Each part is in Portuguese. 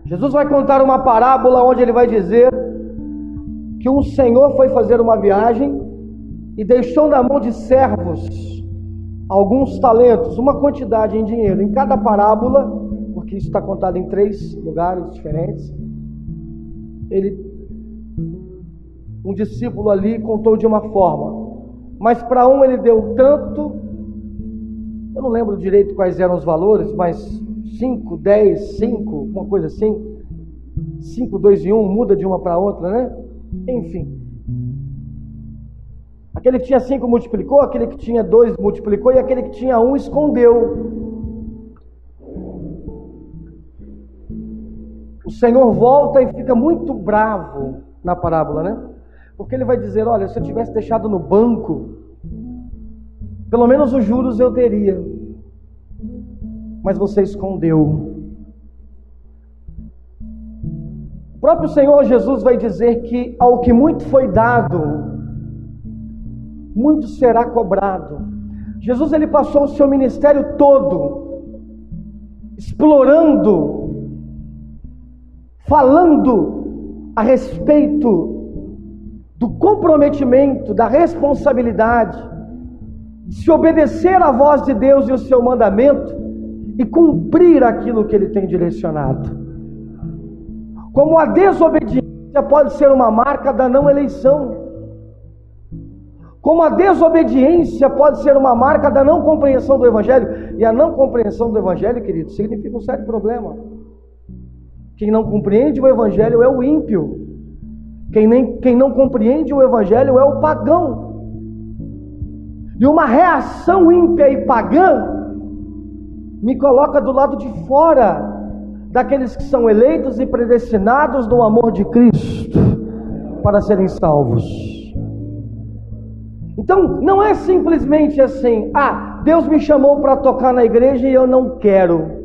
Jesus vai contar uma parábola onde ele vai dizer que um senhor foi fazer uma viagem e deixou na mão de servos alguns talentos, uma quantidade em dinheiro. Em cada parábola, porque isso está contado em 3 lugares diferentes, um discípulo ali contou de uma forma, mas para um ele deu tanto, eu não lembro direito quais eram os valores, mas 5, 10, 5, uma coisa assim, 5, 2 e 1, muda de uma para outra, né? Enfim, aquele que tinha 5 multiplicou, aquele que tinha 2 multiplicou, e aquele que tinha 1 escondeu. O Senhor volta e fica muito bravo na parábola, né? Porque ele vai dizer, olha, se eu tivesse deixado no banco, pelo menos os juros eu teria, mas você escondeu. O próprio Senhor Jesus vai dizer que ao que muito foi dado, muito será cobrado. Jesus, ele passou o seu ministério todo explorando, falando a respeito do comprometimento, da responsabilidade de se obedecer à voz de Deus e o seu mandamento e cumprir aquilo que ele tem direcionado. Como a desobediência pode ser uma marca da não eleição, como a desobediência pode ser uma marca da não compreensão do Evangelho. E a não compreensão do Evangelho, querido, significa um sério problema. Quem não compreende o Evangelho é o ímpio. Quem não compreende o Evangelho é o pagão. E uma reação ímpia e pagã me coloca do lado de fora daqueles que são eleitos e predestinados no amor de Cristo para serem salvos. Então, não é simplesmente assim, Deus me chamou para tocar na igreja e eu não quero.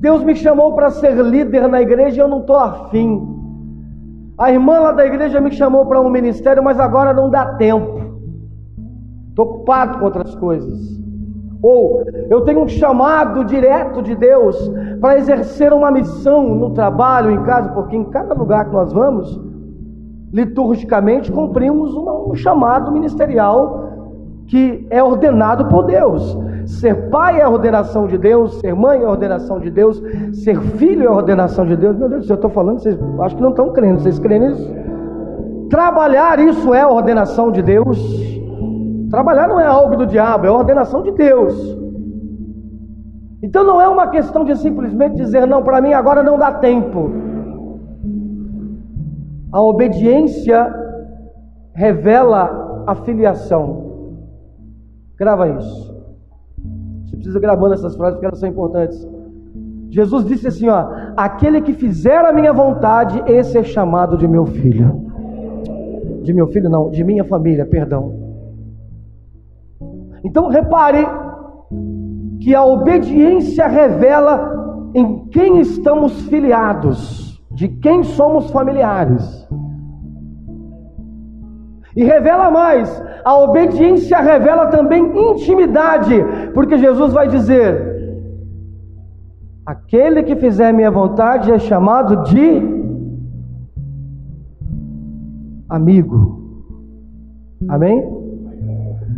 Deus me chamou para ser líder na igreja e eu não estou afim. A irmã lá da igreja me chamou para um ministério, mas agora não dá tempo. Estou ocupado com outras coisas. Ou eu tenho um chamado direto de Deus para exercer uma missão no trabalho, em casa, porque em cada lugar que nós vamos, liturgicamente cumprimos um chamado ministerial que é ordenado por Deus. Ser pai é a ordenação de Deus, ser mãe é a ordenação de Deus, ser filho é a ordenação de Deus. Meu Deus do céu, eu estou falando, vocês acho que não estão crendo, vocês creem nisso? Trabalhar, isso é a ordenação de Deus. Trabalhar não é algo do diabo, é a ordenação de Deus. Então não é uma questão de simplesmente dizer, não, para mim agora não dá tempo. A obediência revela a filiação. Grava isso. Você precisa gravando essas frases porque elas são importantes. Jesus disse assim, aquele que fizer a minha vontade, esse é chamado de meu filho. De meu filho não, de minha família, perdão. Então repare que a obediência revela em quem estamos filiados, de quem somos familiares. E revela mais, a obediência revela também intimidade, porque Jesus vai dizer, aquele que fizer minha vontade é chamado de amigo. Amém?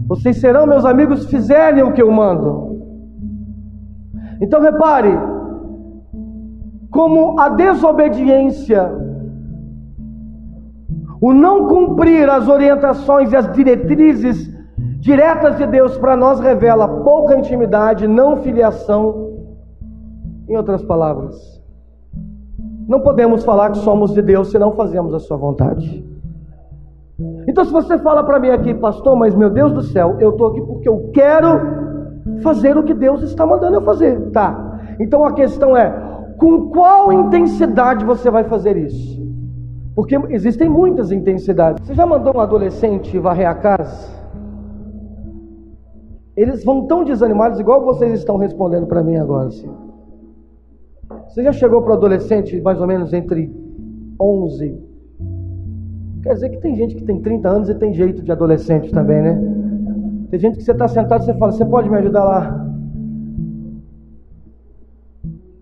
Vocês serão meus amigos se fizerem o que eu mando. Então repare, como a desobediência, o não cumprir as orientações e as diretrizes diretas de Deus para nós revela pouca intimidade, não filiação. Em outras palavras, não podemos falar que somos de Deus se não fazemos a sua vontade. Então se você fala para mim aqui, pastor, mas meu Deus do céu, eu estou aqui porque eu quero fazer o que Deus está mandando eu fazer. Tá, então a questão é, com qual intensidade você vai fazer isso? Porque existem muitas intensidades. Você já mandou um adolescente varrer a casa? Eles vão tão desanimados, igual vocês estão respondendo para mim agora. Assim. Você já chegou para o adolescente mais ou menos entre 11? Quer dizer que tem gente que tem 30 anos e tem jeito de adolescente também, né? Tem gente que você está sentado e você fala, você pode me ajudar lá?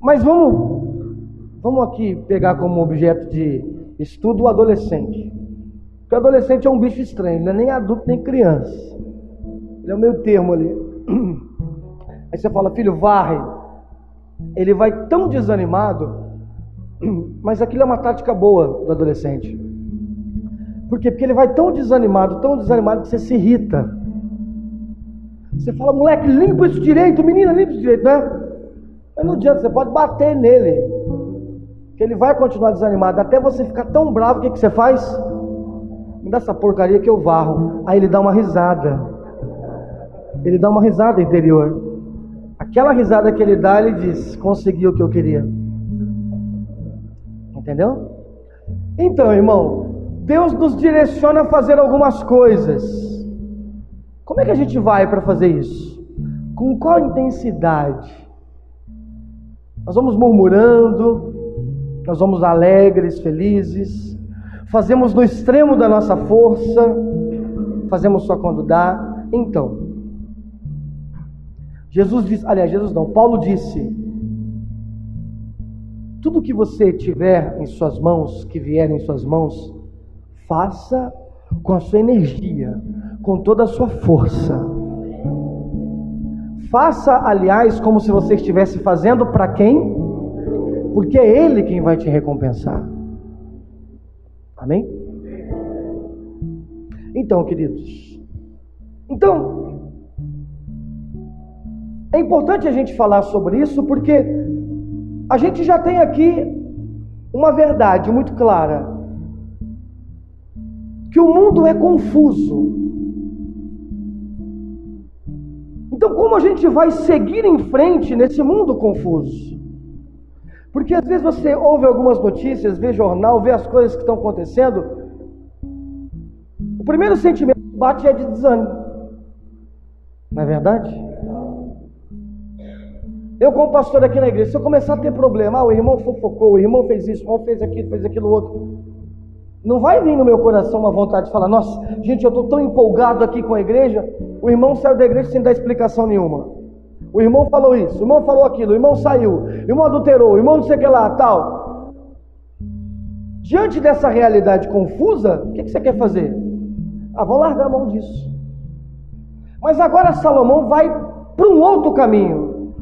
Mas vamos Vamos aqui pegar como objeto de estudo o adolescente. Porque o adolescente é um bicho estranho, não é nem adulto nem criança. Ele é o meio termo ali. Aí você fala, filho, varre. Ele vai tão desanimado, mas aquilo é uma tática boa do adolescente. Por quê? Porque ele vai tão desanimado que você se irrita. Você fala, moleque, limpa isso direito, menina, limpa isso direito, né? Mas não adianta, você pode bater nele, que ele vai continuar desanimado, até você ficar tão bravo, o que você faz? Me dá essa porcaria que eu varro. Aí ele dá uma risada. Ele dá uma risada interior. Aquela risada que ele dá, ele diz, consegui o que eu queria. Entendeu? Então, irmão, Deus nos direciona a fazer algumas coisas. Como é que a gente vai para fazer isso? Com qual intensidade? Nós vamos murmurando, nós vamos alegres, felizes, fazemos no extremo da nossa força, fazemos só quando dá. Então, Paulo disse, tudo que você tiver em suas mãos, que vier em suas mãos, faça com a sua energia, com toda a sua força. Faça, aliás, como se você estivesse fazendo para quem? Porque é Ele quem vai te recompensar. Amém? Então, queridos, é importante a gente falar sobre isso, porque a gente já tem aqui uma verdade muito clara, que o mundo é confuso. Então, como a gente vai seguir em frente nesse mundo confuso? Porque às vezes você ouve algumas notícias, vê jornal, vê as coisas que estão acontecendo, o primeiro sentimento que bate é de desânimo. Não é verdade? Eu, como pastor aqui na igreja, se eu começar a ter problema, o irmão fofocou, o irmão fez isso, o irmão fez aquilo, fez aquilo outro, não vai vir no meu coração uma vontade de falar, nossa, gente, eu estou tão empolgado aqui com a igreja, o irmão saiu da igreja sem dar explicação nenhuma. O irmão falou isso, o irmão falou aquilo, o irmão saiu, o irmão adulterou, o irmão não sei o que lá, tal. Diante dessa realidade confusa, o que você quer fazer? Vou largar a mão disso. Mas agora Salomão vai para um outro caminho,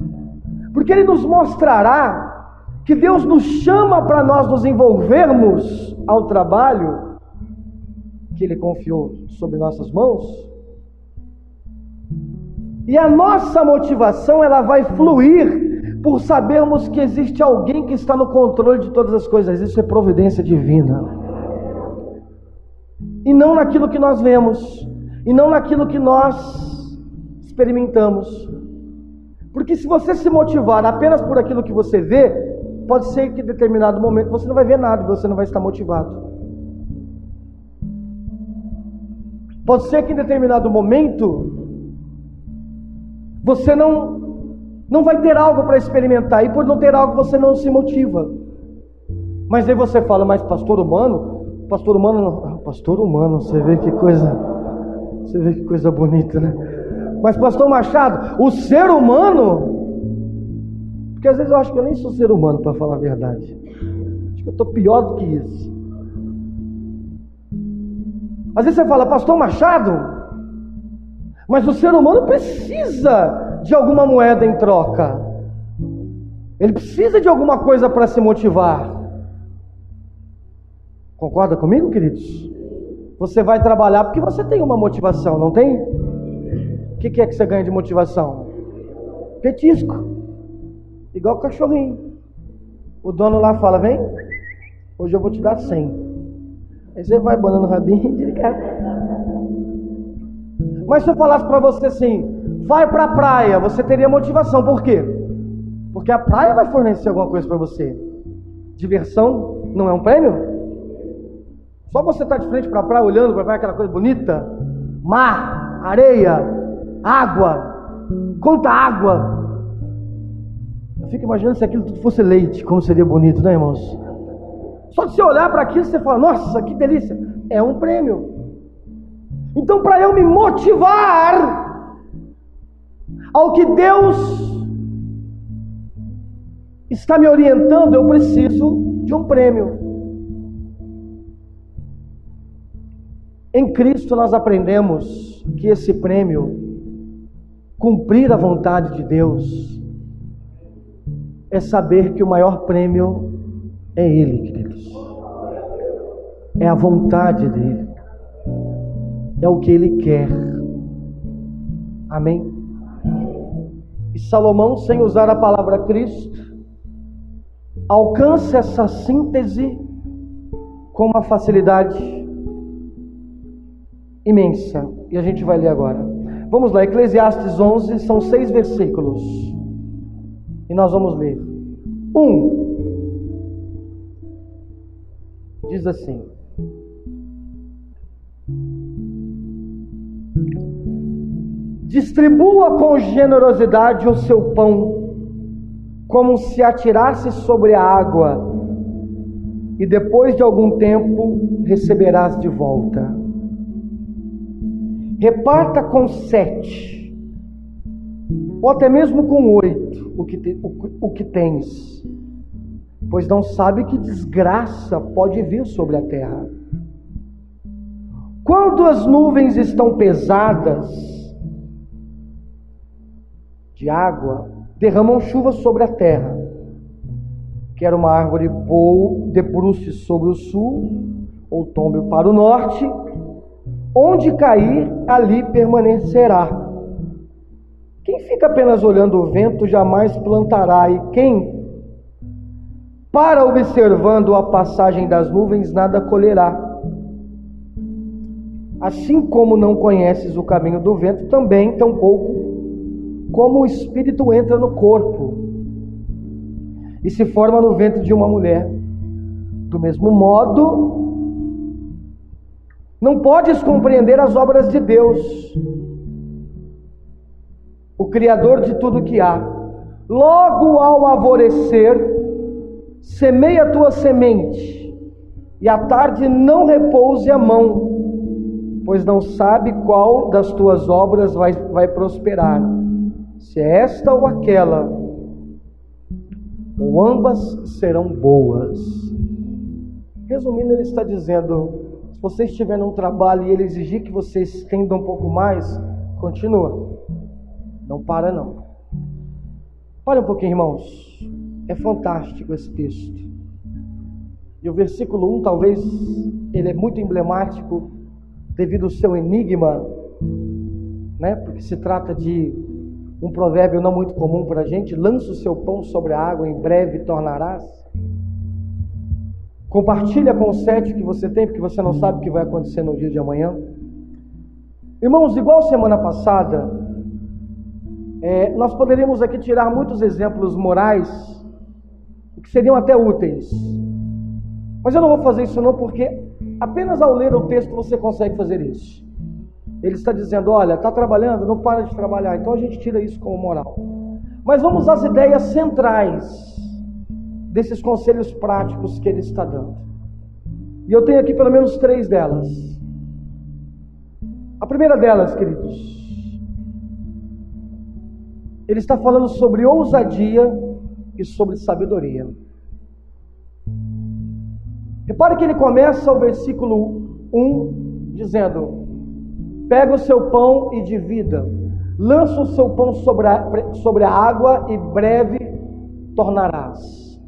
porque ele nos mostrará que Deus nos chama para nós nos envolvermos ao trabalho que Ele confiou sobre nossas mãos, e a nossa motivação ela vai fluir por sabermos que existe alguém que está no controle de todas as coisas. Isso é providência divina, e não naquilo que nós vemos, e não naquilo que nós experimentamos. Porque se você se motivar apenas por aquilo que você vê, pode ser que em determinado momento você não vai ver nada, você não vai estar motivado. Pode ser que em determinado momento você não vai ter algo para experimentar, e por não ter algo você não se motiva. Mas aí você fala, mas pastor humano, você vê que coisa bonita, né? Mas pastor Machado, o ser humano, porque às vezes eu acho que eu nem sou ser humano, para falar a verdade. Acho que eu estou pior do que isso. Às vezes você fala, pastor Machado, mas o ser humano precisa de alguma moeda em troca. Ele precisa de alguma coisa para se motivar. Concorda comigo, queridos? Você vai trabalhar porque você tem uma motivação, não tem? O que é que você ganha de motivação? Petisco. Igual cachorrinho. O dono lá fala, vem, hoje eu vou te dar 100. Aí você vai banando o rabinho e mas se eu falasse para você assim, vai para a praia, você teria motivação. Por quê? Porque a praia vai fornecer alguma coisa para você. Diversão não é um prêmio? Só você estar de frente para a praia, olhando para a praia, aquela coisa bonita, mar, areia, água, quanta água. Eu fico imaginando se aquilo tudo fosse leite, como seria bonito, né, irmãos? Só de você olhar para aquilo, você fala, nossa, que delícia. É um prêmio. Então, para eu me motivar ao que Deus está me orientando, eu preciso de um prêmio. Em Cristo nós aprendemos que esse prêmio, cumprir a vontade de Deus, é saber que o maior prêmio é Ele, queridos. É a vontade dEle. É o que Ele quer. Amém? E Salomão, sem usar a palavra Cristo, alcança essa síntese com uma facilidade imensa. E a gente vai ler agora. Vamos lá, Eclesiastes 11, são 6 versículos. E nós vamos ler. 1. Diz assim: distribua com generosidade o seu pão, como se atirasse sobre a água, e depois de algum tempo receberás de volta. Reparta com 7, ou até mesmo com 8, o que tens, pois não sabe que desgraça pode vir sobre a terra. Quando as nuvens estão pesadas de água, derramam chuva sobre a terra. Quer uma árvore debruce sobre o sul, ou tombe para o norte, onde cair, ali permanecerá. Quem fica apenas olhando o vento jamais plantará, e quem para observando a passagem das nuvens nada colherá. Assim como não conheces o caminho do vento, também tampouco como o espírito entra no corpo e se forma no ventre de uma mulher. Do mesmo modo, não podes compreender as obras de Deus, o Criador de tudo que há. Logo ao alvorecer, semeia a tua semente, e à tarde não repouse a mão, pois não sabe qual das tuas obras vai prosperar, se é esta ou aquela, ou ambas serão boas. Resumindo, ele está dizendo: se você estiver num trabalho e ele exigir que você estenda um pouco mais, continua, não para não. Para um pouquinho, irmãos. É fantástico esse texto. E o versículo 1, talvez ele é muito emblemático devido ao seu enigma, né? Porque se trata de um provérbio não muito comum para a gente. Lança o seu pão sobre a água, em breve tornarás. Compartilha com o 7 que você tem, porque você não sabe o que vai acontecer no dia de amanhã. Irmãos, igual semana passada, nós poderíamos aqui tirar muitos exemplos morais que seriam até úteis, mas eu não vou fazer isso não, porque apenas ao ler o texto você consegue fazer isso. Ele está dizendo: olha, está trabalhando, não para de trabalhar. Então a gente tira isso como moral. Mas vamos às ideias centrais desses conselhos práticos que ele está dando. E eu tenho aqui pelo menos 3 delas. A primeira delas, queridos, ele está falando sobre ousadia e sobre sabedoria. Repare que ele começa o versículo 1 dizendo: pega o seu pão e divida, lança o seu pão sobre a água e breve tornarás.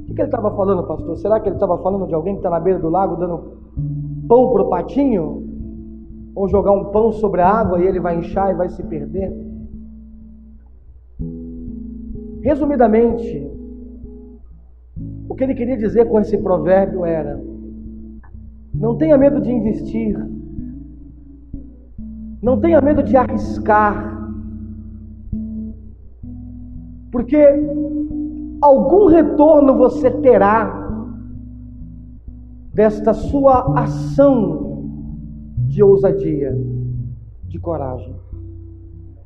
O que ele estava falando, pastor? Será que ele estava falando de alguém que está na beira do lago dando pão para o patinho? Ou jogar um pão sobre a água e ele vai inchar e vai se perder? Resumidamente, o que ele queria dizer com esse provérbio era: não tenha medo de investir, não tenha medo de arriscar, porque algum retorno você terá desta sua ação de ousadia, de coragem.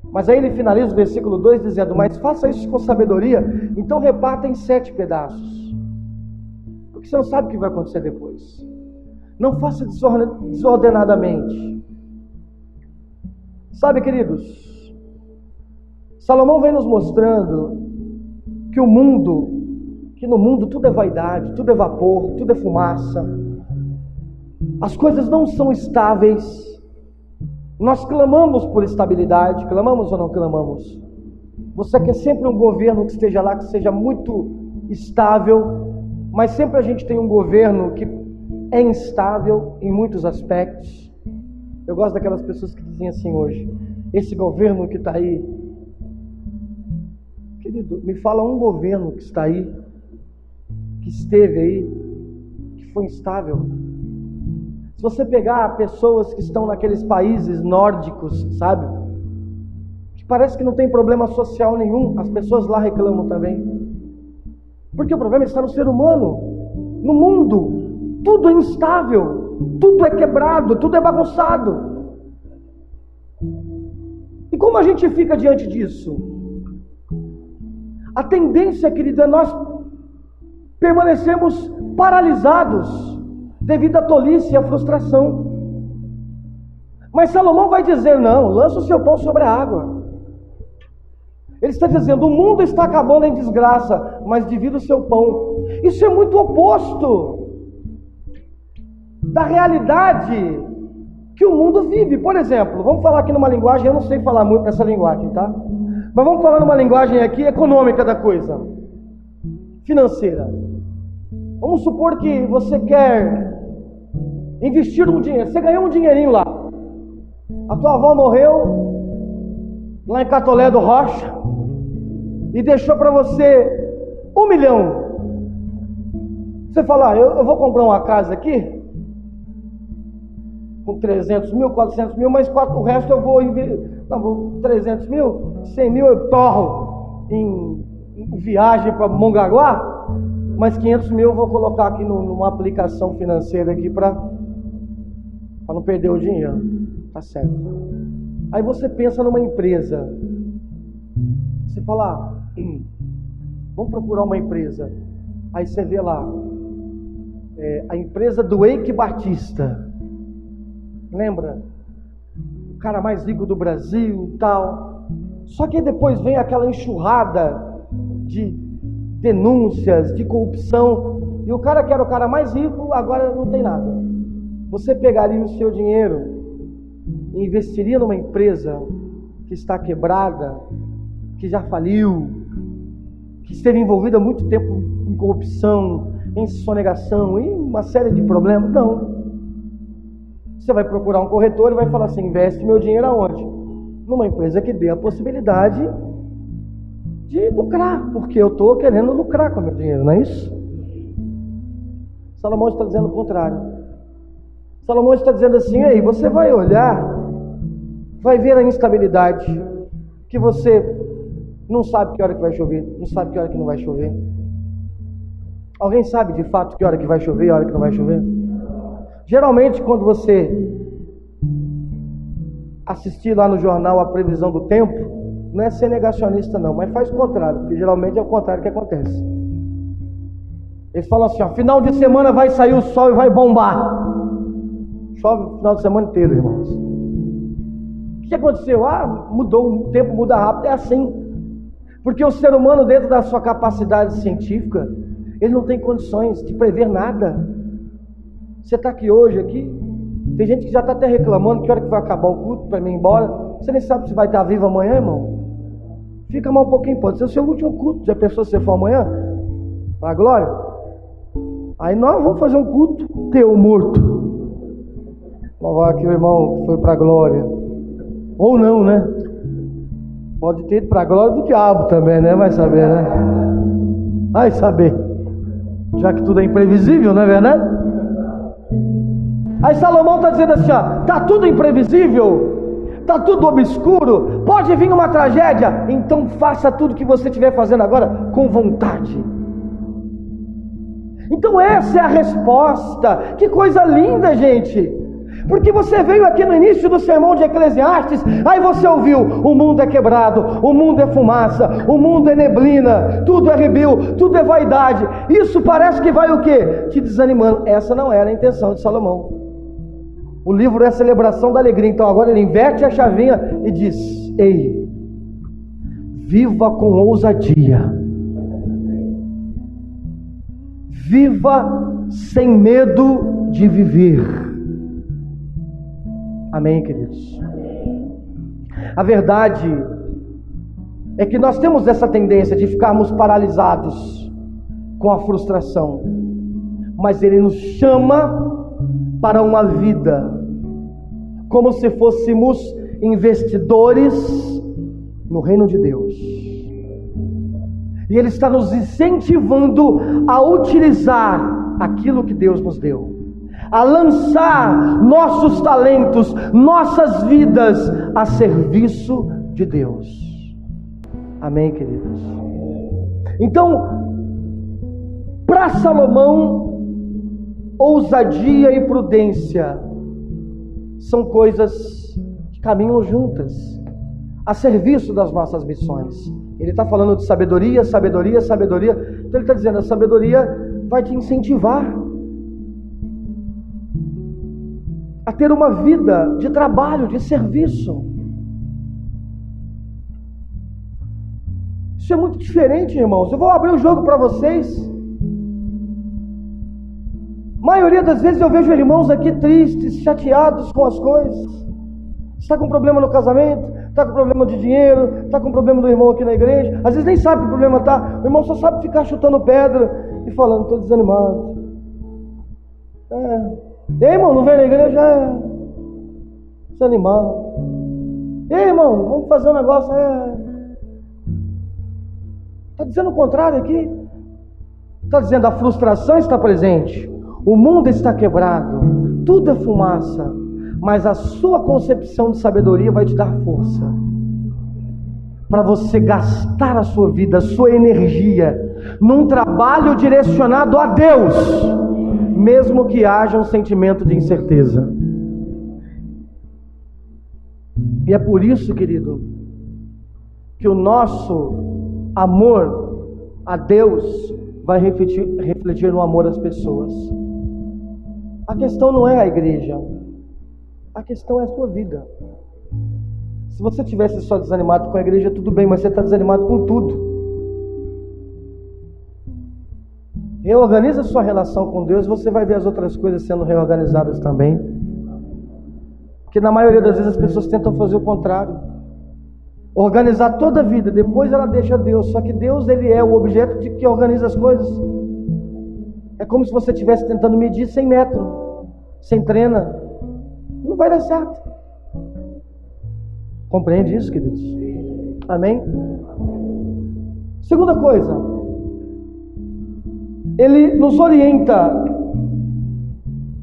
Mas aí ele finaliza o versículo 2 dizendo: mas faça isso com sabedoria, então reparta em 7 pedaços, porque você não sabe o que vai acontecer depois. Não faça desordenadamente. Sabe, queridos, Salomão vem nos mostrando que que no mundo tudo é vaidade, tudo é vapor, tudo é fumaça. As coisas não são estáveis. Nós clamamos por estabilidade, clamamos ou não clamamos? Você quer sempre um governo que esteja lá, que seja muito estável, mas sempre a gente tem um governo que é instável em muitos aspectos. Eu gosto daquelas pessoas que dizem assim hoje: esse governo que está aí, querido, me fala um governo que está aí, que esteve aí, que foi instável. Se você pegar pessoas que estão naqueles países nórdicos, sabe, que parece que não tem problema social nenhum, as pessoas lá reclamam também, porque o problema está no ser humano. No mundo tudo é instável, tudo é quebrado, tudo é bagunçado. E como a gente fica diante disso? A tendência, querido, é nós permanecermos paralisados devido à tolice e à frustração. Mas Salomão vai dizer: não, lança o seu pão sobre a água. Ele está dizendo: o mundo está acabando em desgraça, mas divida o seu pão. Isso é muito oposto da realidade que o mundo vive. Por exemplo, vamos falar aqui numa linguagem, eu não sei falar muito nessa linguagem, tá? Mas vamos falar numa linguagem aqui econômica da coisa, financeira. Vamos supor que você quer investir um dinheiro, você ganhou um dinheirinho lá, a tua avó morreu lá em Catolé do Rocha e deixou para você 1 milhão. Você fala: eu vou comprar uma casa aqui com 300 mil, 400 mil, mas o resto eu vou investir. Não, 300 mil, 100 mil eu torro em viagem para Mongaguá, mas 500 mil eu vou colocar aqui numa aplicação financeira aqui para não perder o dinheiro. Tá certo. Aí você pensa numa empresa. Você fala: vamos procurar uma empresa. Aí você vê lá, a empresa do Eike Batista. Lembra? O cara mais rico do Brasil e tal. Só que depois vem aquela enxurrada de denúncias, de corrupção, e o cara que era o cara mais rico agora não tem nada. Você pegaria o seu dinheiro e investiria numa empresa que está quebrada, que já faliu, que esteve envolvida há muito tempo em corrupção, em sonegação, em uma série de problemas? Não. Você vai procurar um corretor e vai falar assim: investe meu dinheiro aonde? Numa empresa que dê a possibilidade de lucrar, porque eu estou querendo lucrar com o meu dinheiro, não é isso? Salomão está dizendo o contrário. Salomão está dizendo assim: aí você vai olhar, vai ver a instabilidade, que você não sabe que hora que vai chover, não sabe que hora que não vai chover. Alguém sabe de fato que hora que vai chover e a hora que não vai chover? Geralmente quando você assistir lá no jornal a previsão do tempo, não é ser negacionista não, mas faz o contrário, porque geralmente é o contrário que acontece. Eles falam assim: ó, final de semana vai sair o sol e vai bombar. Chove o final de semana inteiro, irmãos. O que aconteceu? Mudou, o tempo muda rápido, é assim. Porque o ser humano, dentro da sua capacidade científica, ele não tem condições de prever nada. Você está aqui hoje, tem gente que já está até reclamando que hora que vai acabar o culto para mim ir embora. Você nem sabe se vai estar vivo amanhã, irmão. Fica mais um pouquinho, pode ser o seu último culto. Já pensou se você for amanhã? Para a glória? Aí nós vamos fazer um culto teu morto. Louvar aqui o irmão que foi para a glória. Ou não, né? Pode ter ido para a glória do diabo também, né? Vai saber, né? Vai saber. Já que tudo é imprevisível, não é verdade? Aí Salomão está dizendo assim: ó, está tudo imprevisível, está tudo obscuro, pode vir uma tragédia, então faça tudo que você estiver fazendo agora com vontade. Então essa é a resposta. Que coisa linda, gente. Porque você veio aqui no início do sermão de Eclesiastes, aí você ouviu: o mundo é quebrado, o mundo é fumaça, o mundo é neblina, tudo é rebelde, tudo é vaidade. Isso parece que vai o quê? Te desanimando. Essa não era a intenção de Salomão. O livro é a celebração da alegria. Então agora ele inverte a chavinha e diz: ei, viva com ousadia, Viva sem medo de viver. Amém, queridos? A verdade é que nós temos essa tendência de ficarmos paralisados com a frustração, mas Ele nos chama para uma vida como se fôssemos investidores no reino de Deus. E Ele está nos incentivando a utilizar aquilo que Deus nos deu, a lançar nossos talentos, nossas vidas a serviço de Deus. Amém, queridos? Então, para Salomão, ousadia e prudência são coisas que caminham juntas, a serviço das nossas missões. Ele está falando de sabedoria, sabedoria, sabedoria. Então ele está dizendo, a sabedoria vai te incentivar a ter uma vida de trabalho, de serviço. Isso é muito diferente, irmãos. Eu vou abrir o jogo para vocês. A maioria das vezes eu vejo irmãos aqui tristes, chateados com as coisas. Está com problema no casamento, está com problema de dinheiro, está com problema do irmão aqui na igreja. Às vezes nem sabe que o problema está. O irmão só sabe ficar chutando pedra e falando, estou desanimado. E aí, irmão, não vem na igreja? Desanimado. E aí, irmão, vamos fazer um negócio? Está dizendo o contrário aqui. Está dizendo a frustração está presente, o mundo está quebrado, tudo é fumaça, mas a sua concepção de sabedoria vai te dar força para você gastar a sua vida, a sua energia num trabalho direcionado a Deus, mesmo que haja um sentimento de incerteza. E é por isso, querido, que o nosso amor a Deus vai refletir no amor às pessoas. A questão não é a igreja, a questão é a sua vida. Se você estivesse só desanimado com a igreja, tudo bem, mas você está desanimado com tudo. Reorganiza a sua relação com Deus, você vai ver as outras coisas sendo reorganizadas também. Porque na maioria das vezes as pessoas tentam fazer o contrário. Organizar toda a vida, depois ela deixa Deus. Só que Deus, Ele é o objeto de que organiza as coisas. É como se você estivesse tentando medir sem metro, sem treina. Não vai dar certo. Compreende isso, queridos? Amém? Segunda coisa, Ele nos orienta.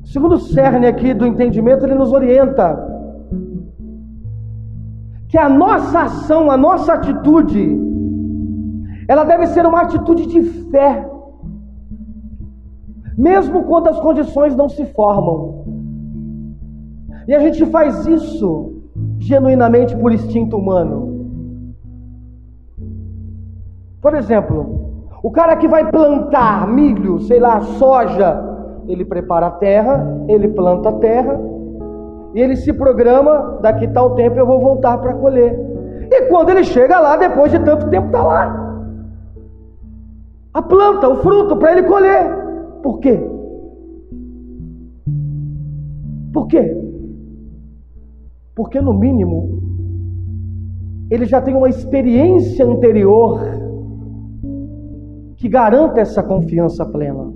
Segundo o cerne aqui do entendimento, Ele nos orienta que a nossa ação, a nossa atitude, ela deve ser uma atitude de fé, mesmo quando as condições não se formam. E a gente faz isso genuinamente por instinto humano. Por exemplo, o cara que vai plantar milho, sei lá, soja, ele prepara a terra, ele planta a terra, e ele se programa, daqui tal tempo eu vou voltar para colher. E quando ele chega lá, depois de tanto tempo, está lá a planta, o fruto para ele colher. Por quê? Por quê? Porque no mínimo ele já tem uma experiência anterior que garanta essa confiança plena.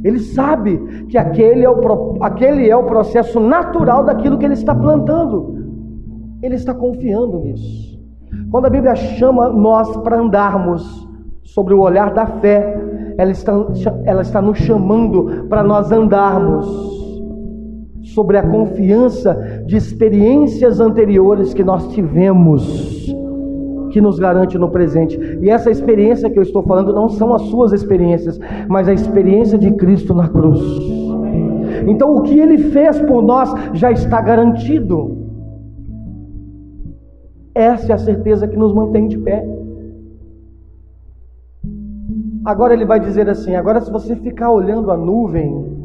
Ele sabe que aquele é o processo natural daquilo que ele está plantando. Ele está confiando nisso. Quando a Bíblia chama nós para andarmos sobre o olhar da fé, ela está nos chamando para nós andarmos sobre a confiança de experiências anteriores que nós tivemos, que nos garante no presente. E essa experiência que eu estou falando não são as suas experiências, mas a experiência de Cristo na cruz. Então o que Ele fez por nós já está garantido. Essa é a certeza que nos mantém de pé. Agora Ele vai dizer assim, agora se você ficar olhando a nuvem,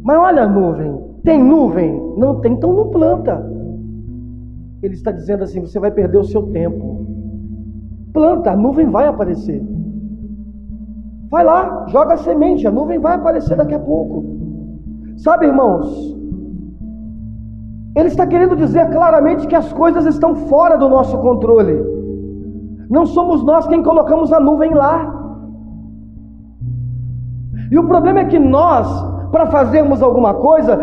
mas olha a nuvem, tem nuvem? Não tem, então não planta. Ele está dizendo assim, você vai perder o seu tempo. Planta, a nuvem vai aparecer. Vai lá, joga a semente, a nuvem vai aparecer daqui a pouco. Sabe, irmãos, ele está querendo dizer claramente que as coisas estão fora do nosso controle. Não somos nós quem colocamos a nuvem lá. E o problema é que nós, para fazermos alguma coisa,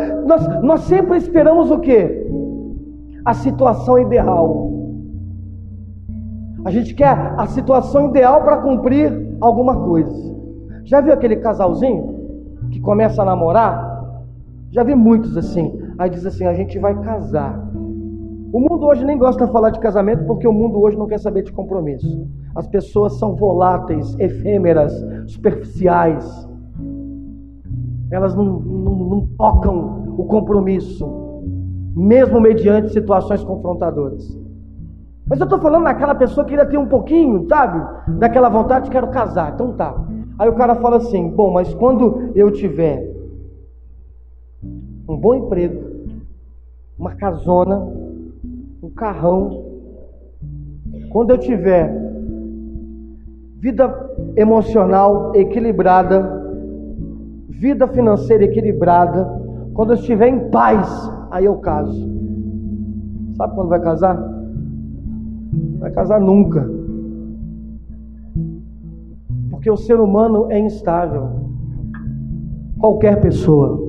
nós sempre esperamos o quê? A situação ideal. A gente quer a situação ideal para cumprir alguma coisa. Já viu aquele casalzinho que começa a namorar? Já vi muitos assim. Aí diz assim, a gente vai casar. O mundo hoje nem gosta de falar de casamento, porque o mundo hoje não quer saber de compromisso. As pessoas são voláteis, efêmeras, superficiais. Elas não tocam o compromisso, mesmo mediante situações confrontadoras. Mas eu estou falando naquela pessoa que ainda tem um pouquinho, sabe? Daquela vontade de quero casar, então tá. Aí o cara fala assim, bom, mas quando eu tiver um bom emprego, uma casona, um carrão, quando eu tiver vida emocional equilibrada, vida financeira equilibrada, quando eu estiver em paz, aí eu caso. Sabe quando vai casar? Vai casar nunca. Porque o ser humano é instável. Qualquer pessoa.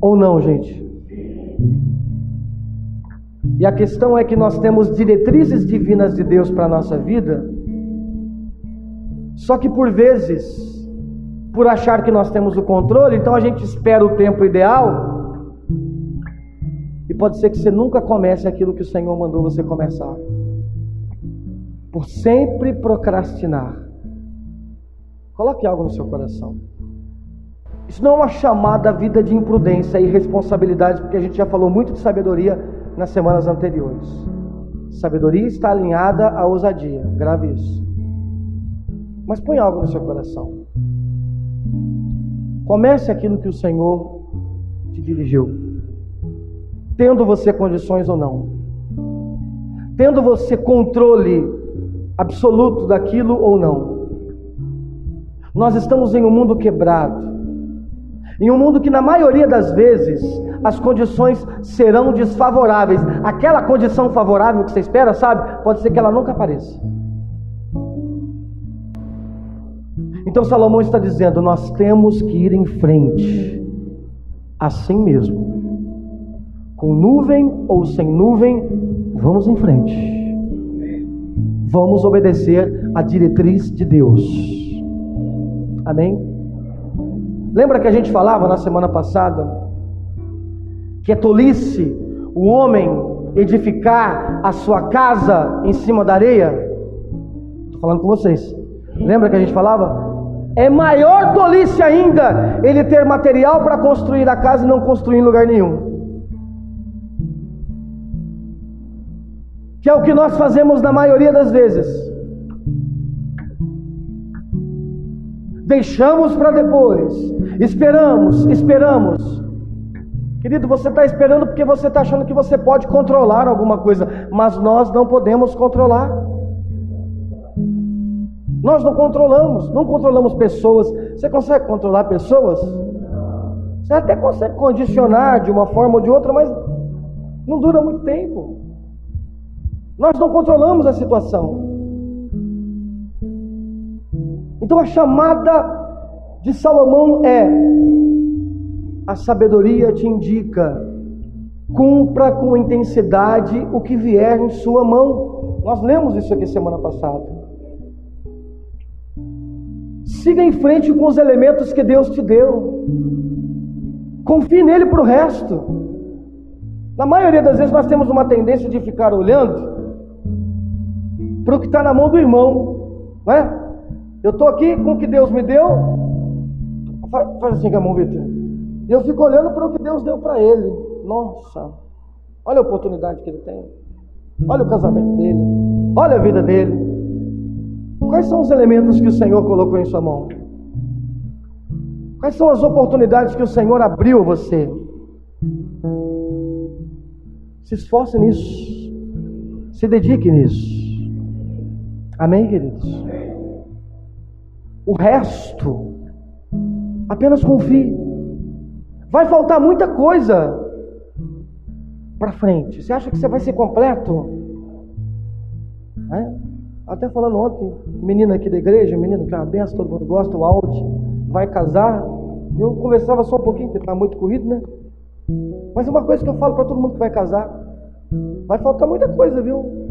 Ou não, gente? E a questão é que nós temos diretrizes divinas de Deus para a nossa vida, só que por vezes, por achar que nós temos o controle, então a gente espera o tempo ideal, e pode ser que você nunca comece aquilo que o Senhor mandou você começar, por sempre procrastinar. Coloque algo no seu coração. Isso não é uma chamada à vida de imprudência e irresponsabilidade, porque a gente já falou muito de sabedoria nas semanas anteriores. Sabedoria está alinhada à ousadia, grave isso. Mas põe algo no seu coração. Comece aquilo que o Senhor te dirigiu, tendo você condições ou não, tendo você controle absoluto daquilo ou não. Nós estamos em um mundo quebrado, em um mundo que na maioria das vezes as condições serão desfavoráveis. Aquela condição favorável que você espera, sabe, pode ser que ela nunca apareça. Então Salomão está dizendo, nós temos que ir em frente, assim mesmo, com nuvem ou sem nuvem, vamos em frente, vamos obedecer a diretriz de Deus, amém? Lembra que a gente falava na semana passada, que é tolice o homem edificar a sua casa em cima da areia? Estou falando com vocês, lembra que a gente falava? É maior tolice ainda ele ter material para construir a casa e não construir em lugar nenhum. Que é o que nós fazemos na maioria das vezes. Deixamos para depois. Esperamos. Querido, você está esperando porque você está achando que você pode controlar alguma coisa, mas nós não podemos controlar. Nós não controlamos pessoas. Você consegue controlar pessoas? Você até consegue condicionar de uma forma ou de outra, mas não dura muito tempo. Nós não controlamos a situação. Então a chamada de Salomão é: a sabedoria te indica, cumpra com intensidade o que vier em sua mão. Nós lemos isso aqui semana passada. Siga em frente com os elementos que Deus te deu. Confie nele para o resto. Na maioria das vezes nós temos uma tendência de ficar olhando para o que está na mão do irmão, não é? Eu estou aqui com o que Deus me deu. Faz assim com a mão, Vitor. E eu fico olhando para o que Deus deu para ele. Nossa, olha a oportunidade que ele tem. Olha o casamento dele. Olha a vida dele. Quais são os elementos que o Senhor colocou em sua mão? Quais são as oportunidades que o Senhor abriu a você? Se esforce nisso. Se dedique nisso. Amém, queridos? O resto, apenas confie. Vai faltar muita coisa para frente. Você acha que você vai ser completo? Até falando ontem, menina aqui da igreja, menina que é uma benção, todo mundo gosta, o Aldi, vai casar. Eu conversava só um pouquinho, porque está muito corrido, né? Mas uma coisa que eu falo para todo mundo que vai casar: vai faltar muita coisa, viu?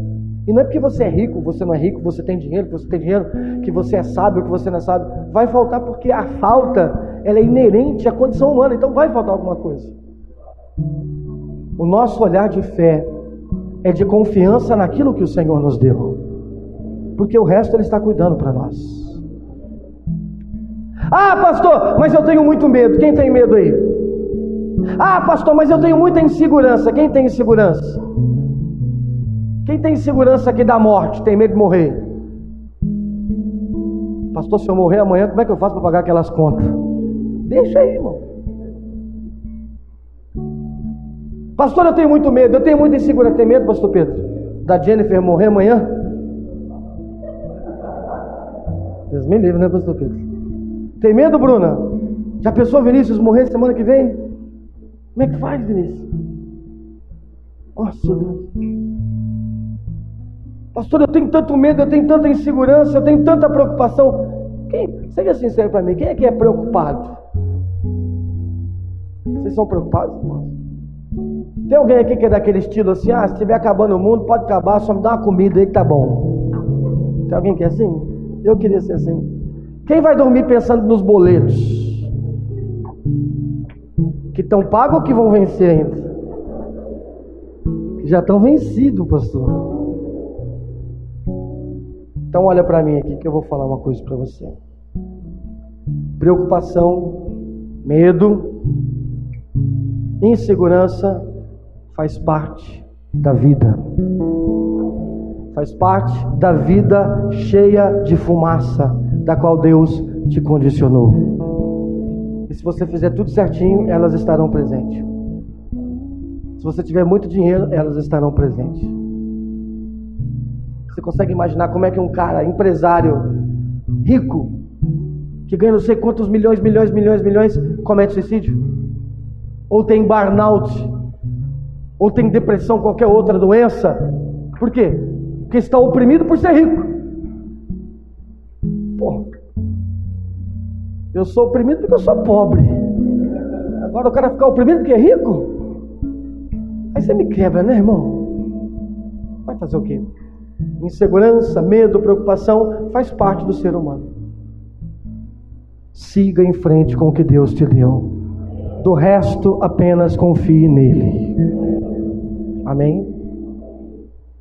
E não é porque você é rico, você não é rico, você tem dinheiro, que você é sábio, que você não é sábio. Vai faltar porque a falta, ela é inerente à condição humana, então vai faltar alguma coisa. O nosso olhar de fé é de confiança naquilo que o Senhor nos deu, porque o resto Ele está cuidando para nós. Ah, pastor, mas eu tenho muito medo. Quem tem medo aí? Ah, pastor, mas eu tenho muita insegurança. Quem tem insegurança? Quem tem insegurança aqui da morte? Tem medo de morrer? Pastor, se eu morrer amanhã, como é que eu faço para pagar aquelas contas? Deixa aí, irmão. Pastor, eu tenho muito medo, eu tenho muita insegurança. Tem medo, pastor Pedro, da Jennifer morrer amanhã? Deus me livre, né, pastor Pedro? Tem medo, Bruna? Já pensou Vinícius morrer semana que vem? Como é que faz, Vinícius? Nossa, Deus. Pastor, eu tenho tanto medo, eu tenho tanta insegurança, eu tenho tanta preocupação. Seja sincero para mim, quem é que é preocupado? Vocês são preocupados, irmão? Tem alguém aqui que é daquele estilo assim: se estiver acabando o mundo, pode acabar, só me dá uma comida aí que tá bom. Tem alguém que é assim? Eu queria ser assim. Quem vai dormir pensando nos boletos? Que estão pagos ou que vão vencer ainda? Que já estão vencidos, pastor. Então olha para mim aqui que eu vou falar uma coisa para você. Preocupação, medo, insegurança faz parte da vida. Faz parte da vida cheia de fumaça, da qual Deus te condicionou. E se você fizer tudo certinho, elas estarão presentes. Se você tiver muito dinheiro, elas estarão presentes. Você consegue imaginar como é que um cara, empresário, rico, que ganha não sei quantos milhões, comete suicídio? Ou tem burnout? Ou tem depressão, qualquer outra doença? Por quê? Porque está oprimido por ser rico. Pô, eu sou oprimido porque eu sou pobre. Agora o cara ficar oprimido porque é rico? Aí você me quebra, né, irmão? Vai fazer o quê? Insegurança, medo, preocupação faz parte do ser humano. Siga em frente com o que Deus te deu. Do resto, apenas confie nele. Amém?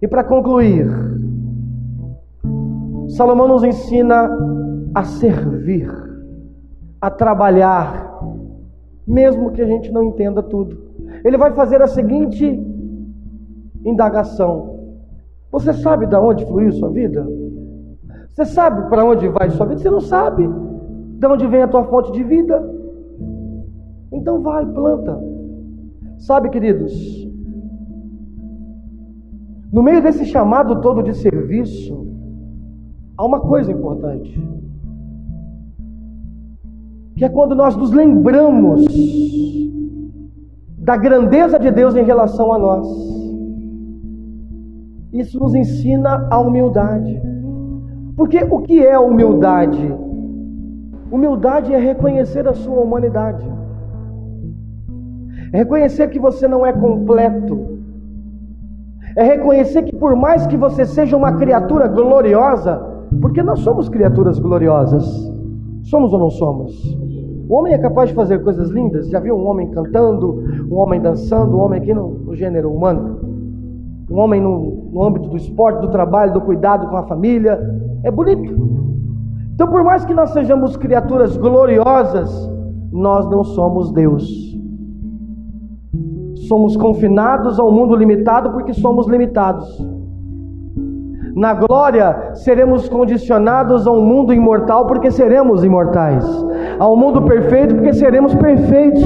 E para concluir, Salomão nos ensina a servir, a trabalhar, mesmo que a gente não entenda tudo. Ele vai fazer a seguinte indagação: você sabe de onde fluiu sua vida? Você sabe para onde vai sua vida? Você não sabe de onde vem a tua fonte de vida? Então vai, planta. Sabe, queridos, no meio desse chamado todo de serviço, há uma coisa importante, que é quando nós nos lembramos da grandeza de Deus em relação a nós. Isso nos ensina a humildade. Porque o que é humildade? Humildade é reconhecer a sua humanidade. É reconhecer que você não é completo. É reconhecer que por mais que você seja uma criatura gloriosa, porque nós somos criaturas gloriosas, somos ou não somos? O homem é capaz de fazer coisas lindas. Já viu um homem cantando, um homem dançando, um homem aqui no gênero humano, um homem no âmbito do esporte, do trabalho, do cuidado com a família? É bonito. Então, por mais que nós sejamos criaturas gloriosas, nós não somos Deus. Somos confinados ao mundo limitado porque somos limitados. Na glória, seremos condicionados a um mundo imortal porque seremos imortais. Ao mundo perfeito porque seremos perfeitos.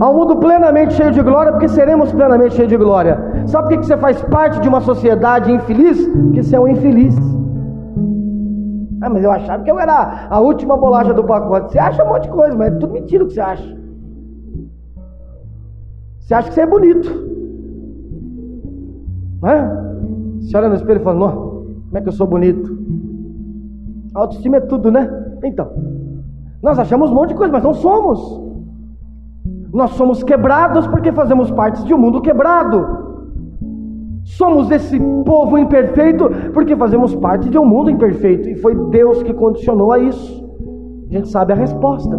Ao mundo plenamente cheio de glória porque seremos plenamente cheios de glória. Sabe por que você faz parte de uma sociedade infeliz? Porque você é um infeliz. Ah, mas eu achava que eu era a última bolacha do pacote. Você acha um monte de coisa, mas é tudo mentira o que você acha. Você acha que você é bonito, não é? Você olha no espelho e fala, não, como é que eu sou bonito? A autoestima é tudo, né? Então, nós achamos um monte de coisa, mas não somos. Nós somos quebrados porque fazemos parte de um mundo quebrado. Somos esse povo imperfeito porque fazemos parte de um mundo imperfeito. E foi Deus que condicionou a isso. A gente sabe a resposta.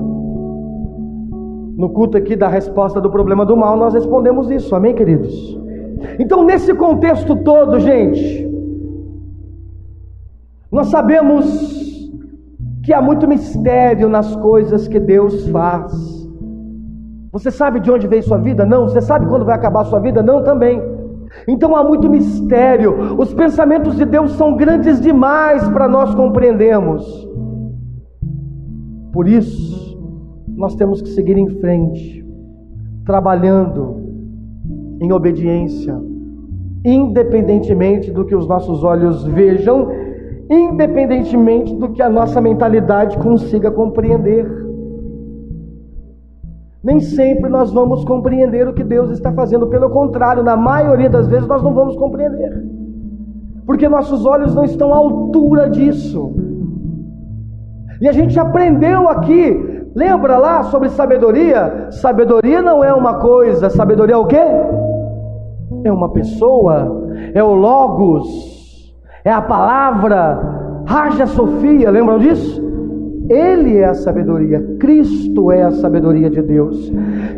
No culto aqui da resposta do problema do mal, nós respondemos isso. Amém, queridos? Então, nesse contexto todo, gente, nós sabemos que há muito mistério nas coisas que Deus faz. Você sabe de onde veio sua vida? Não. Você sabe quando vai acabar sua vida? Não, também. Então há muito mistério. Os pensamentos de Deus são grandes demais para nós compreendermos. Por isso, nós temos que seguir em frente, trabalhando em obediência, independentemente do que os nossos olhos vejam, independentemente do que a nossa mentalidade consiga compreender. Nem sempre nós vamos compreender o que Deus está fazendo. Pelo contrário, na maioria das vezes nós não vamos compreender, porque nossos olhos não estão à altura disso. E a gente aprendeu aqui, lembra lá sobre sabedoria? Sabedoria não é uma coisa, sabedoria é o quê? É uma pessoa, é o Logos, é a palavra, Hagia Sophia, lembram disso? Ele é a sabedoria, Cristo é a sabedoria de Deus,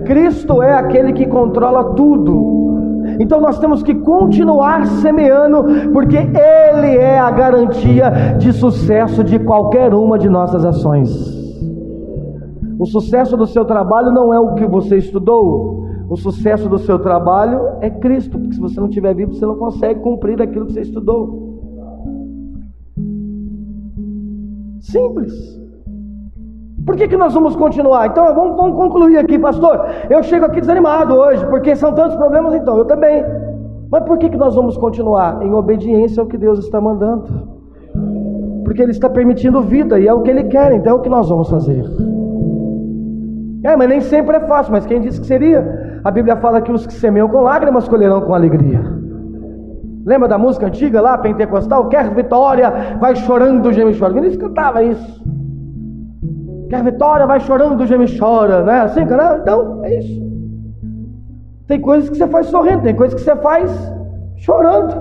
Cristo é aquele que controla tudo. Então nós temos que continuar semeando, porque Ele é a garantia de sucesso de qualquer uma de nossas ações. O sucesso do seu trabalho não é o que você estudou, o sucesso do seu trabalho é Cristo, porque se você não estiver vivo, você não consegue cumprir aquilo que você estudou. Simples. Por que nós vamos continuar? Então vamos concluir aqui, pastor. Eu chego aqui desanimado hoje, porque são tantos problemas, então eu também. Mas por que nós vamos continuar? Em obediência ao que Deus está mandando. Porque Ele está permitindo vida, e é o que Ele quer, então é o que nós vamos fazer. Mas nem sempre é fácil, mas quem disse que seria? A Bíblia fala que os que semeiam com lágrimas colherão com alegria. Lembra da música antiga lá, pentecostal? Quer vitória, vai chorando, geme e chora. Vinícius cantava isso. Quer vitória, vai chorando, geme e chora. Não é assim, não? Então, é isso. Tem coisas que você faz sorrindo, tem coisas que você faz chorando.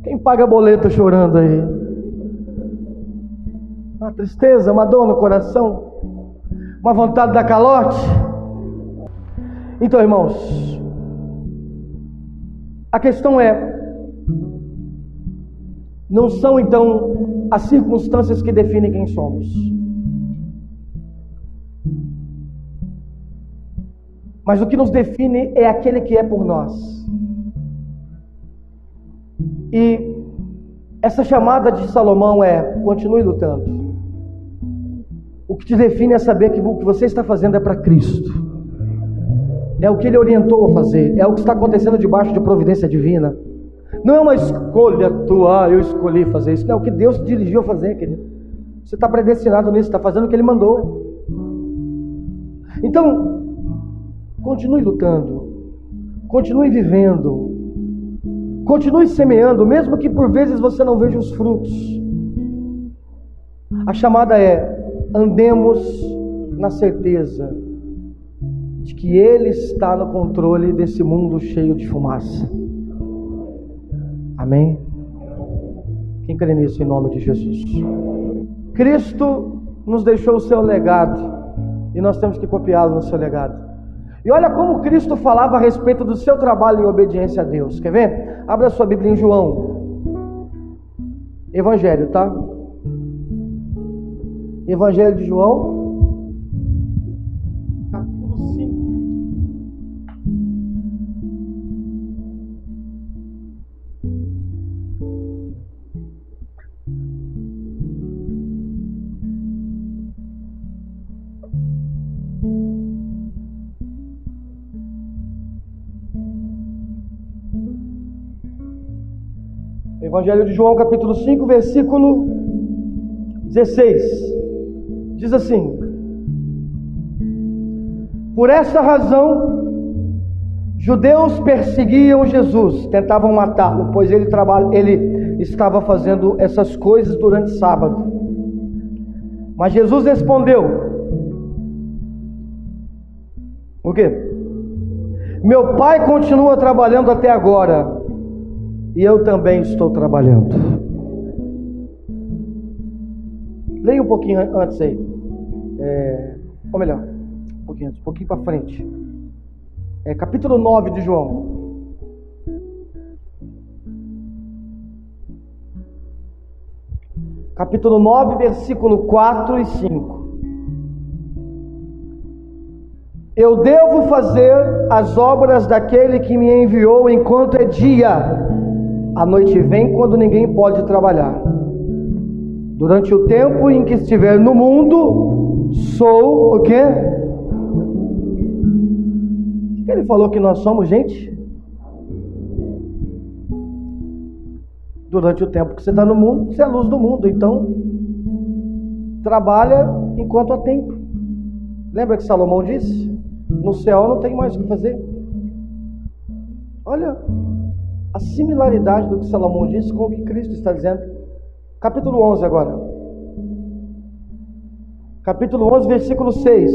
Quem paga boleto chorando aí? Uma tristeza, uma dor no coração, uma vontade de dar calote. Então, irmãos, a questão é, não são então as circunstâncias que definem quem somos, mas o que nos define é aquele que é por nós. E essa chamada de Salomão é: continue lutando. O que te define é saber que o que você está fazendo é para Cristo, é o que Ele orientou a fazer, é o que está acontecendo debaixo de providência divina. Não é uma escolha tua, eu escolhi fazer isso. Não, é o que Deus te dirigiu a fazer, querido. Você está predestinado nisso, está fazendo o que Ele mandou. Então, continue lutando, continue vivendo, continue semeando, mesmo que por vezes você não veja os frutos. A chamada é: andemos na certeza de que Ele está no controle desse mundo cheio de fumaça. Amém? Quem crê nisso em nome de Jesus? Cristo nos deixou o seu legado e nós temos que copiá-lo no seu legado. E olha como Cristo falava a respeito do seu trabalho em obediência a Deus. Quer ver? Abra sua Bíblia em João. Evangelho, tá? Evangelho de João, capítulo 5. Evangelho de João, capítulo 5, versículo 16, diz assim: por esta razão, judeus perseguiam Jesus, tentavam matá-lo, pois ele estava fazendo essas coisas durante sábado. Mas Jesus respondeu: o quê? Meu Pai continua trabalhando até agora, e eu também estou trabalhando. Leia um pouquinho antes aí, ou melhor, um pouquinho para frente. Capítulo 9 de João. Capítulo 9, versículo 4 e 5. Eu devo fazer as obras daquele que me enviou enquanto é dia. A noite vem quando ninguém pode trabalhar. Durante o tempo em que estiver no mundo, sou o quê? O que ele falou que nós somos, gente? Durante o tempo que você está no mundo, você é a luz do mundo. Então, trabalha enquanto há tempo. Lembra que Salomão disse? No céu não tem mais o que fazer. Olha a similaridade do que Salomão disse com o que Cristo está dizendo. Capítulo 11 agora. Capítulo 11, versículo 6.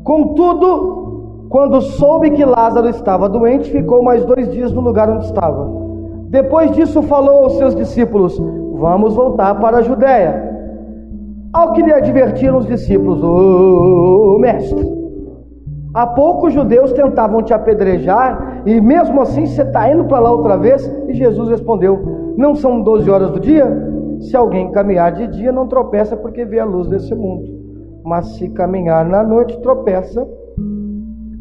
Contudo, quando soube que Lázaro estava doente, ficou mais 2 dias no lugar onde estava. Depois disso falou aos seus discípulos: vamos voltar para a Judéia. Ao que lhe advertiram os discípulos: mestre, há pouco os judeus tentavam te apedrejar, e mesmo assim você está indo para lá outra vez? E Jesus respondeu: não são 12 horas do dia? Se alguém caminhar de dia, não tropeça porque vê a luz desse mundo. Mas se caminhar na noite, tropeça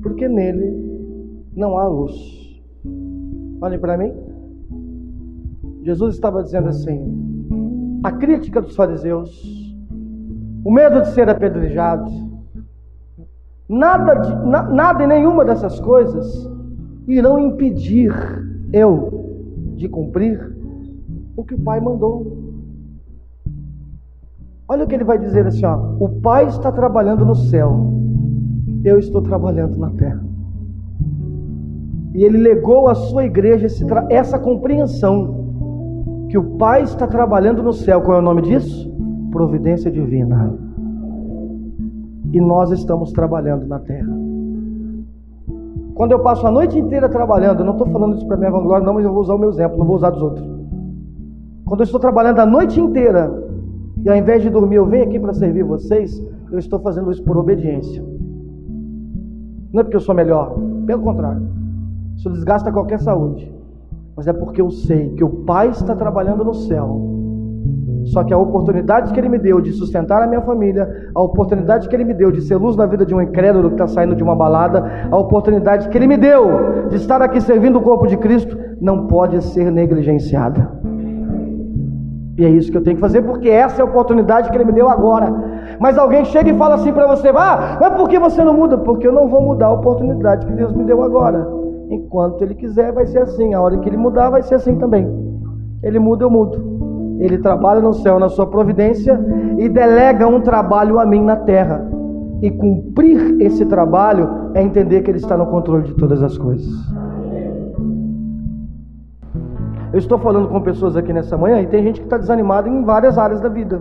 porque nele não há luz. Olhem para mim. Jesus estava dizendo assim: a crítica dos fariseus, o medo de ser apedrejado, nada e nenhuma dessas coisas irão impedir eu de cumprir o que o Pai mandou. Olha o que ele vai dizer assim, ó: o Pai está trabalhando no céu, eu estou trabalhando na terra. E ele legou à sua igreja essa compreensão, que o Pai está trabalhando no céu. Qual é o nome disso? Providência divina. E nós estamos trabalhando na terra. Quando eu passo a noite inteira trabalhando, eu não estou falando isso para minha vanglória não, mas eu vou usar o meu exemplo, não vou usar dos outros. Quando eu estou trabalhando a noite inteira, e ao invés de dormir eu venho aqui para servir vocês, eu estou fazendo isso por obediência. Não é porque eu sou melhor, pelo contrário, isso desgasta qualquer saúde, mas é porque eu sei que o Pai está trabalhando no céu. Só que a oportunidade que Ele me deu de sustentar a minha família, a oportunidade que Ele me deu de ser luz na vida de um incrédulo que está saindo de uma balada, a oportunidade que Ele me deu de estar aqui servindo o corpo de Cristo, não pode ser negligenciada. E é isso que eu tenho que fazer, porque essa é a oportunidade que Ele me deu agora. Mas alguém chega e fala assim para você: mas por que você não muda? Porque eu não vou mudar a oportunidade que Deus me deu agora. Enquanto Ele quiser, vai ser assim. A hora que Ele mudar, vai ser assim também. Ele muda, eu mudo. Ele trabalha no céu na sua providência e delega um trabalho a mim na terra. E cumprir esse trabalho é entender que Ele está no controle de todas as coisas. Eu estou falando com pessoas aqui nessa manhã e tem gente que está desanimada em várias áreas da vida.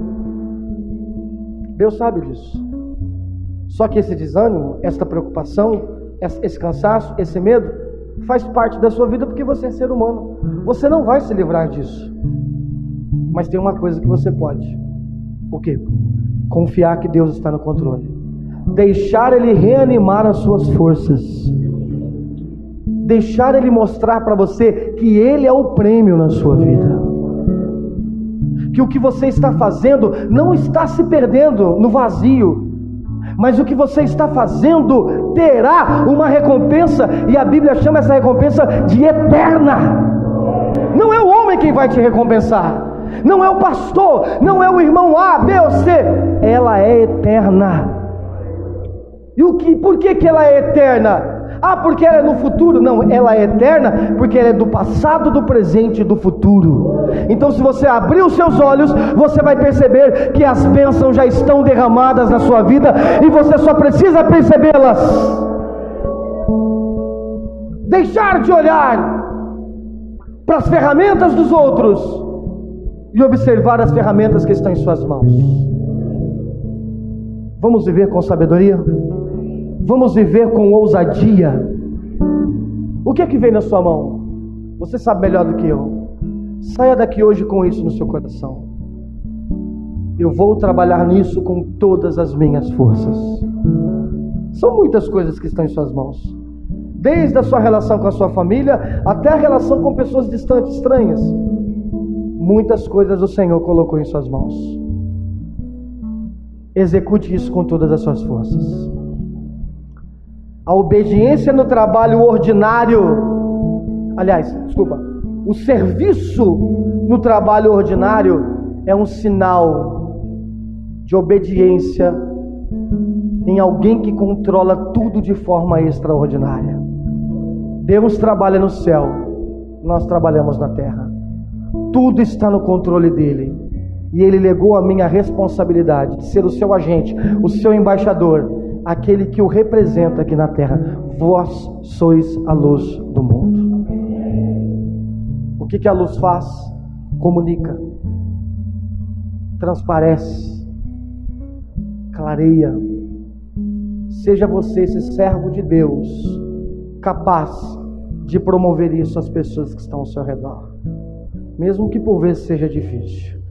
Deus sabe disso. Só que esse desânimo, essa preocupação, esse cansaço, esse medo, faz parte da sua vida porque você é ser humano. Você não vai se livrar disso. Mas tem uma coisa que você pode. O quê? Confiar que Deus está no controle. Deixar Ele reanimar as suas forças. Deixar Ele mostrar para você que Ele é o prêmio na sua vida. Que o que você está fazendo não está se perdendo no vazio, mas o que você está fazendo terá uma recompensa, e a Bíblia chama essa recompensa de eterna. Não é o homem quem vai te recompensar, não é o pastor, não é o irmão A, B ou C, ela é eterna. E por que ela é eterna? Ah, porque ela é no futuro? Não, ela é eterna porque ela é do passado, do presente e do futuro. Então, se você abrir os seus olhos, você vai perceber que as bênçãos já estão derramadas na sua vida e você só precisa percebê-las. Deixar de olhar para as ferramentas dos outros e observar as ferramentas que estão em suas mãos. Vamos viver com sabedoria? Vamos viver com ousadia. O que é que vem na sua mão? Você sabe melhor do que eu. Saia daqui hoje com isso no seu coração. Eu vou trabalhar nisso com todas as minhas forças. São muitas coisas que estão em suas mãos. Desde a sua relação com a sua família até a relação com pessoas distantes, estranhas. Muitas coisas o Senhor colocou em suas mãos. Execute isso com todas as suas forças. A obediência no trabalho ordinário, o serviço no trabalho ordinário é um sinal de obediência em alguém que controla tudo de forma extraordinária. Deus trabalha no céu, nós trabalhamos na terra. Tudo está no controle dele. E ele legou a mim a responsabilidade de ser o seu agente, o seu embaixador, aquele que o representa aqui na terra. Vós sois a luz do mundo. O que a luz faz? Comunica, transparece, clareia. Seja você esse servo de Deus, capaz de promover isso às pessoas que estão ao seu redor, mesmo que por vezes seja difícil.